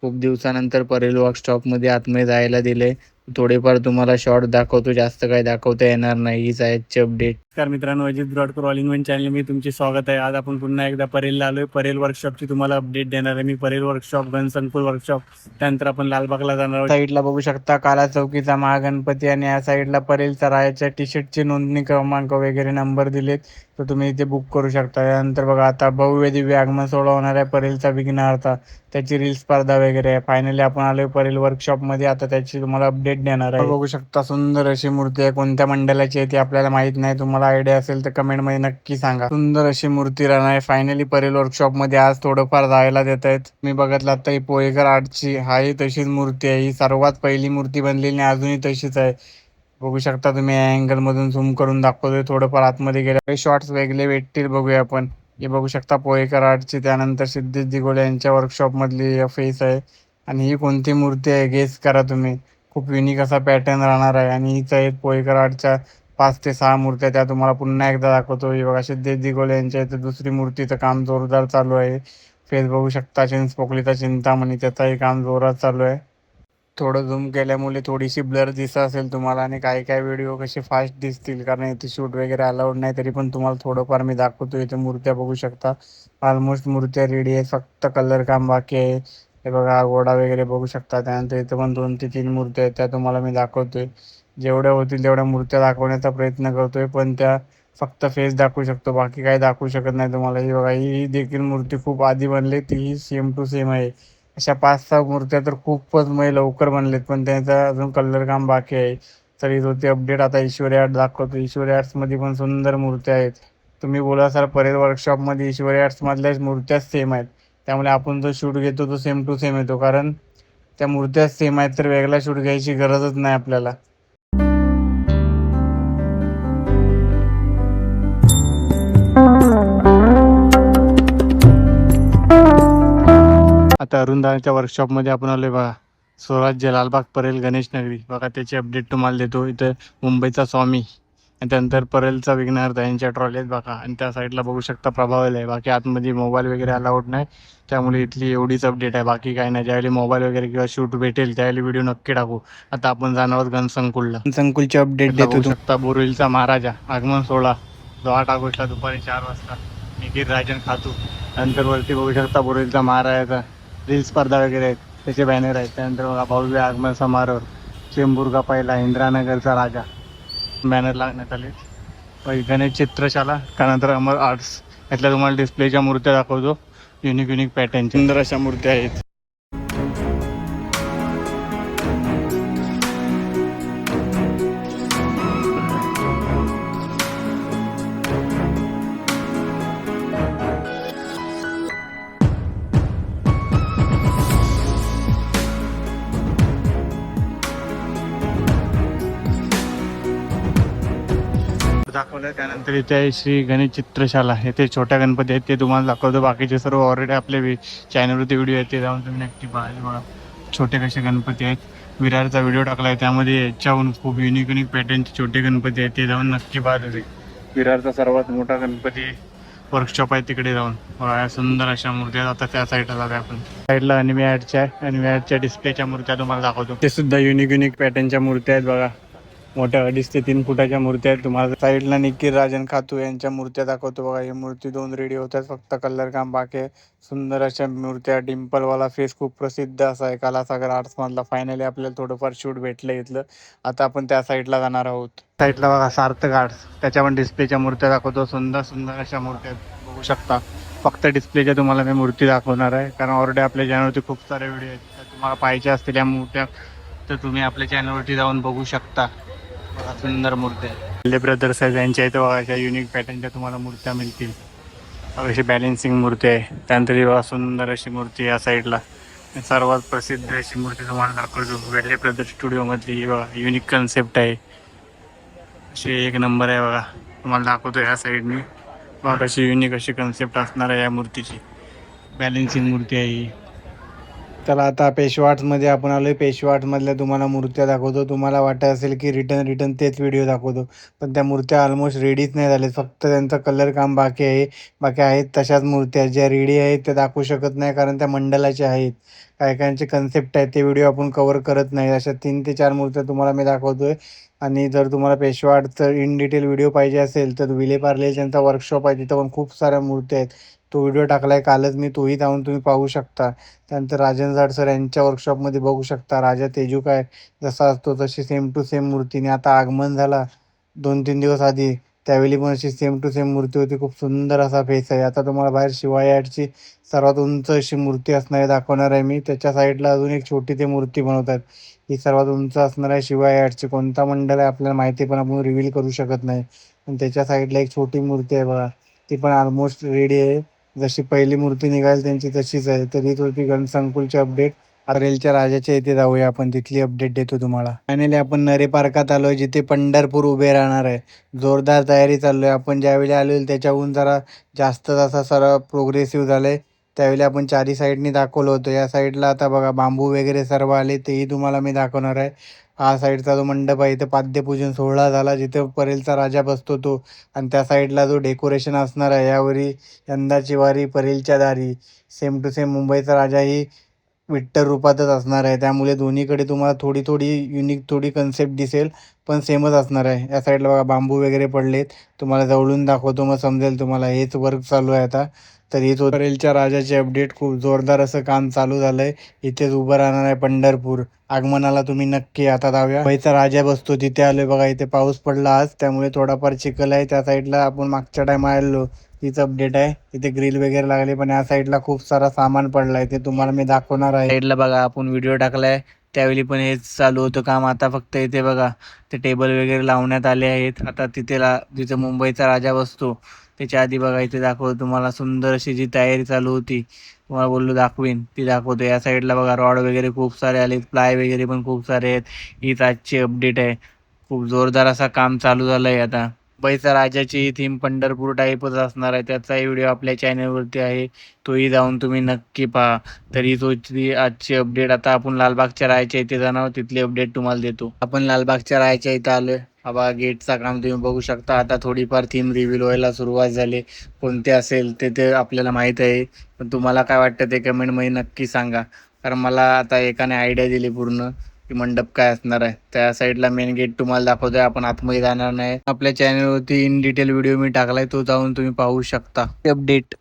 खूप दिवसानंतर परेल वर्कशॉपमध्ये आतमध्ये जायला दिले. थोडेफार तुम्हाला शॉर्ट दाखवतो, जास्त काही दाखवता येणार नाही. हीच आजची अपडेट. नमस्कार मित्रांनो, Ajit Brodkar all in one channel मी तुमचे स्वागत आहे. आज आपण पुन्हा एकदा परेलला आलोय. परेल वर्कशॉपची तुम्हाला अपडेट देणार आहे मी. परेल वर्कशॉप, घनसंकुल वर्कशॉप, त्यानंतर आपण लालबागला जाणार आहोत. साईडला बघू शकता काला चौकीचा महागणपती आणि या साईडला परेलचा राहायच्या टी शर्टची नोंदणी क्रमांक वगैरे नंबर दिलेत, तर तुम्ही इथे बुक करू शकता. यानंतर बघा आता भव्य दिव्य आगमन सोहळा होणार आहे परेलचा विघ्नहर्ता, त्याची रील स्पर्धा वगैरे आहे. फायनली आपण आलोय परेल वर्कशॉपमध्ये. आता त्याची तुम्हाला अपडेट देणार आहे. बघू शकता सुंदर अशी मूर्ती आहे. कोणत्या मंडळाची आहे ती आपल्याला माहित नाही. तुम्हाला आयडिया असेल तर कमेंटमध्ये नक्की सांगा. सुंदर अशी मूर्ती राहणार आहे. फायनली परेल वर्कशॉपमध्ये आज थोडंफार जायला देत आहेत. मी बघितलं आता ही पोहेकर आर्टची हाही तशीच मूर्ती आहे. ही सर्वात पहिली मूर्ती बनलेली आणि अजूनही तशीच आहे. बघू शकता तुम्ही या अँगल मधून झूम करून दाखवतोय. थोडंफार आतमध्ये गेल्या शॉर्ट्स वेगळे भेटतील, बघूया आपण. हे बघू शकता पोहेकर आर्टची, त्यानंतर सिद्धेश दिगोले यांच्या वर्कशॉप मधली फेस आहे. आणि ही कोणती मूर्ती आहे गेस करा तुम्ही. खूप युनिक असा पॅटर्न राहणार आहे. आणि हीच आहेत पोहेकर आर्टच्या 5 ते 6 मूर्त्या, त्या तुम्हाला पुन्हा एकदा दाखवतो. हे बघा सिद्धेश दिगोले यांच्या इथे दुसरी मूर्तीचं काम जोरदार चालू आहे. फेस बघू शकता चिंचपोकलीचा चिंतामणी, त्याचाही काम जोरात चालू आहे. थोडं झूम केल्यामुळे थोडीशी ब्लर दिसत असेल तुम्हाला, आणि काही काही व्हिडिओ कसे फास्ट दिसतील कारण इथे शूट वगैरे अलाउड नाही. तरी पण तुम्हाला थोडंफार मी दाखवतो. इथे मूर्त्या बघू शकता, ऑलमोस्ट मूर्त्या रेडी आहे, फक्त कलर काम बाकी आहे. हे बघा घोडा वगैरे बघू शकता. त्यानंतर इथं पण 2 ते 3 मूर्त्या आहेत, त्या तुम्हाला मी दाखवतोय. जेवढ्या होतील तेवढ्या मूर्त्या दाखवण्याचा प्रयत्न करतोय, पण त्या फक्त फेस दाखवू शकतो, बाकी काही दाखवू शकत नाही तुम्हाला. ही बघा ही देखील मूर्ती खूप आधी बनली, तीही सेम टू सेम आहे. अशा 5-6 मूर्त्या तर खूपच लवकर बनलेत, पण त्यांचा अजून कलर काम बाकी आहे. तर ही होती अपडेट. आता ईश्वरी आर्ट दाखवतो. ईश्वरी आर्ट्समध्ये पण सुंदर मूर्त्या आहेत. तुम्ही बोला सर परेल वर्कशॉपमध्ये ईश्वरी आर्ट्समधल्याच मूर्त्याच सेम आहेत, त्यामुळे आपण जो शूट घेतो तो सेम टू सेम येतो, कारण त्या मूर्त्याच सेम आहेत, तर वेगळा शूट घ्यायची गरजच नाही आपल्याला. आता अरुणदाच्या वर्कशॉपमध्ये आपण आलोय बघा. स्वराज्य लालबाग परेल गणेश नगरी, बघा त्याची अपडेट तुम्हाला देतो. इथं मुंबईचा स्वामी आणि त्यानंतर परेलचा विघ्नहर्ता यांच्या ट्रॉलीत बघा. आणि त्या साईडला बघू शकता प्रभावल आहे. बाकी आतमध्ये मोबाईल वगैरे अलाउड नाही, त्यामुळे इथली एवढीच अपडेट आहे, बाकी काही नाही. ज्यावेळी मोबाईल वगैरे किंवा शूट भेटेल त्यावेळी व्हिडिओ नक्की टाकू. आता आपण जाणार आहोत घनसंकुलला. घनसंकुलची अपडेट देतो. शकता बोरिवलीचा महाराजा आगमन सोहळा 8 ऑगस्टला दुपारी 4 वाजता निखिल राजन खातू. नंतर वरती बघू शकता बोरिवलीचा महाराजाचा रील स्पर्धा वगैरे आहेत, त्याचे बॅनर आहेत. त्यानंतर बघा भव्य आगमन समारोह, चेंबूरचा पहिला इंदिरानगरचा राजा बॅनर लागण्यात आले. गणेश चित्रशाला, त्यानंतर अमर आर्ट्स, यातल्या तुम्हाला डिस्प्लेच्या मूर्त्या दाखवतो. युनिक युनिक पॅटर्न सुंदर अशा मूर्त्या आहेत. दाखवलं. त्यानंतर इथे श्री गणेश चित्रशाला, येथे छोट्या गणपती आहेत ते तुम्हाला दाखवतो. बाकीचे सर्व ऑलरेडी आपले चॅनलवरती व्हिडिओ आहेत, ते जाऊन तुम्ही नक्की पाहायला. बघा छोटे कसे गणपती आहेत. विरारचा व्हिडिओ टाकला आहे, त्यामध्ये याच्याहून खूप युनिक युनिक पॅटर्नचे छोटे गणपती आहेत, ते जाऊन नक्की पाहतो. विरारचा सर्वात मोठा गणपती वर्कशॉप आहे, तिकडे जाऊन बघा सुंदर अशा मूर्त्या. आता त्या साईडला जाऊया आपण. साईडला अनिमे आर्टच्या आहे, अनिमे आर्टच्या डिस्प्लेच्या मूर्त्या तुम्हाला दाखवतो. ते सुद्धा युनिक युनिक पॅटर्नच्या मूर्त्या आहेत बघा. मोठ्या 2.5 ते 3 फुटाच्या मूर्त्या आहेत. तुम्हाला साईडला निखिल राजन खातू यांच्या मूर्त्या दाखवतो बघा. ही मूर्ती 2 रेडी होतात, फक्त कलर काम बाकी आहे. सुंदर अशा मूर्त्या. डिम्पलवाला फेस खूप प्रसिद्ध असा आहे कालासागर आर्ट्स मधला. फायनली आपल्याला थोडंफार शूट भेटलं इथलं. आता आपण त्या साईडला जाणार आहोत. साईडला बघा सार्थक आर्ट्स, त्याच्या पण डिस्प्लेच्या मूर्त्या दाखवतो. सुंदर सुंदर अशा मूर्त्या बघू शकता. फक्त डिस्प्लेच्या तुम्हाला मी मूर्ती दाखवणार आहे, कारण ऑलरेडी आपल्या चॅनलवरती खूप सारे व्हिडिओ आहेत. तर तुम्हाला पाहिजे असतील या मूर्त्या तर तुम्ही आपल्या चॅनलवरती जाऊन बघू शकता. सुंदर मूर्त्या वेल्हे ब्रदर्स आहेत, यांच्या इथं बघा अशा युनिक पॅटर्नच्या तुम्हाला मूर्त्या मिळतील. अशी बॅलेन्सिंग मूर्ती आहे. त्यानंतर बघा सुंदर अशी मूर्ती या साईडला. सर्वात प्रसिद्ध अशी मूर्ती तुम्हाला दाखवतो, वेल्हे ब्रदर्स स्टुडिओमधली. बघा युनिक कन्सेप्ट आहे, अशी एक नंबर आहे बघा. तुम्हाला दाखवतो ह्या साईडनी. बघा कशी युनिक अशी कन्सेप्ट असणार आहे या मूर्तीची. बॅलेन्सिंग मूर्ती आहे ही. चला आता पेशवाटमध्ये आपण आलोय. पेशवाटमधल्या तुम्हाला मूर्त्या दाखवतो. तुम्हाला वाटत असेल की रिटर्न तेच व्हिडिओ दाखवतो, पण त्या मूर्त्या ऑलमोस्ट रेडीच नाही झाल्या. फक्त त्यांचं कलर काम बाकी आहे. बाकी आहेत तशाच मूर्त्या ज्या रेडी आहेत त्या दाखवू शकत नाही, कारण त्या मंडलाच्या आहेत. काय कायांचे कन्सेप्ट आहेत ते व्हिडिओ आपण कव्हर करत नाही. अशा 3 ते 4 मूर्त्या तुम्हाला मी दाखवतोय. आणि जर तुम्हाला पेशवाटचं इन डिटेल व्हिडिओ पाहिजे असेल तर विले पार्ले त्यांचा वर्कशॉप आहे, तिथं पण खूप साऱ्या मूर्त्या आहेत. तो व्हिडिओ टाकलाय कालच मी, तोही जाऊन तुम्ही पाहू शकता. त्यानंतर राजन जाड सर यांच्या वर्कशॉपमध्ये बघू शकता राजा तेजू काय जसा असतो तशी सेम टू सेम मूर्तीने आता आगमन झाला 2-3 दिवस आधी. त्यावेळी पण अशी सेम टू सेम मूर्ती होती. खूप सुंदर असा फेस आहे. आता तुम्हाला बाहेर शिवाय ॲडची सर्वात उंच अशी मूर्ती असणार आहे दाखवणार आहे मी. त्याच्या साईडला अजून एक छोटी ते मूर्ती बनवतात. ही सर्वात उंच असणार आहे शिवाय ॲडची. कोणता मंडळ आहे आपल्याला माहिती, पण आपण रिव्हील करू शकत नाही. आणि त्याच्या साईडला एक छोटी मूर्ती आहे बघा, ती पण ऑलमोस्ट रेडी आहे. जशी पहिली मूर्ती निघाली त्यांची तशीच आहे. तर हीच होती गणसंकुलची अपडेट. रेलच्या राजाच्या इथे जाऊया आपण, तिथली अपडेट देतो तुम्हाला. फायनली आपण नरे पार्कात आलोय, जिथे पंढरपूर उभे राहणार आहे. जोरदार तयारी चालू आहे. आपण ज्यावेळी आलेलो त्याच्याहून जरा जास्त असा सर्व प्रोग्रेसिव्ह झालंय. त्यावेळी आपण चारी साईडनी दाखवलं होतं. या साईडला आता बघा बांबू वगैरे सर्व आले, तेही तुम्हाला मी दाखवणार आहे. हा साईडचा जो मंडप आहे इथे पाद्यपूजन सोहळा झाला, जिथे परेलचा राजा बसतो तो. आणि त्या साईडला जो डेकोरेशन असणार आहे यावरी यंदाची वारी परेलच्या दारी. सेम टू सेम मुंबईचा राजाही विठ्ठल रूपातच असणार आहे. त्यामुळे दोन्हीकडे तुम्हाला थोडी थोडी युनिक थोडी कन्सेप्ट दिसेल, पण सेमच असणार आहे. या साईडला बघा बांबू वगैरे पडलेत, तुम्हाला जवळून दाखवतो मग समजेल तुम्हाला. हेच वर्क चालू आहे आता. तर हीच परेलच्या राजाची अपडेट. खूप जोरदार असं काम चालू झालंय. इथेच उभं राहणार आहे पंढरपूर. आगमनाला तुम्ही नक्की आता जाऊया. मुंबईचा राजा बसतो तिथे आलोय बघा. इथे पाऊस पडला आज, त्यामुळे थोडाफार चिखल आहे. त्या साईडला आपण मागच्या टाइम आलेलो, तीच अपडेट आहे. इथे ग्रिल वगैरे लागले, पण या साईडला खूप सारा सामान पडलाय, ते तुम्हाला मी दाखवणार आहे. साईडला बघा आपण व्हिडिओ टाकलाय त्यावेळी पण हेच चालू होतं काम. आता फक्त इथे बघा ते टेबल वगैरे लावण्यात आले आहेत. आता जिथे मुंबईचा राजा बसतो त्याच्या आधी बघा इथे दाखवतो तुम्हाला. सुंदर अशी जी तयारी चालू होती, तुम्हाला बोललो दाखवीन, ती दाखवतो. या साईडला बघा रॉड वगैरे खूप सारे आले, प्लाय वगैरे पण खूप सारे आहेत. हीच आजची अपडेट आहे. खूप जोरदार असा काम चालू झालंय आता. मुंबईचा राजाची थीम पंढरपूर टाईपच असणार आहे. त्याचाही व्हिडिओ आपल्या चॅनलवरती आहे, तोही जाऊन तुम्ही नक्की पहा. तरी तोची आजची अपडेट. आता आपण लालबागच्या राहायच्या इथे जाणार, तिथली अपडेट तुम्हाला देतो. आपण लालबागच्या राहायच्या इथे आलोय. हा गेटचा काम तुम्ही बघू शकता. आता थोडीफार थीम रिव्हील व्हायला सुरुवात झाली. कोणते असेल ते आपल्याला माहीत आहे, पण तुम्हाला काय वाटतं ते कमेंटमध्ये नक्की सांगा. कारण मला आता एकाने आयडिया दिली पूर्ण की मंडप काय असणार आहे. त्या साईडला मेन गेट तुम्हाला दाखवतोय. आपण आतमध्ये जाणार नाही. आपल्या चॅनलवरती इन डिटेल व्हिडिओ मी टाकलाय, तो जाऊन तुम्ही पाहू शकता. अपडेट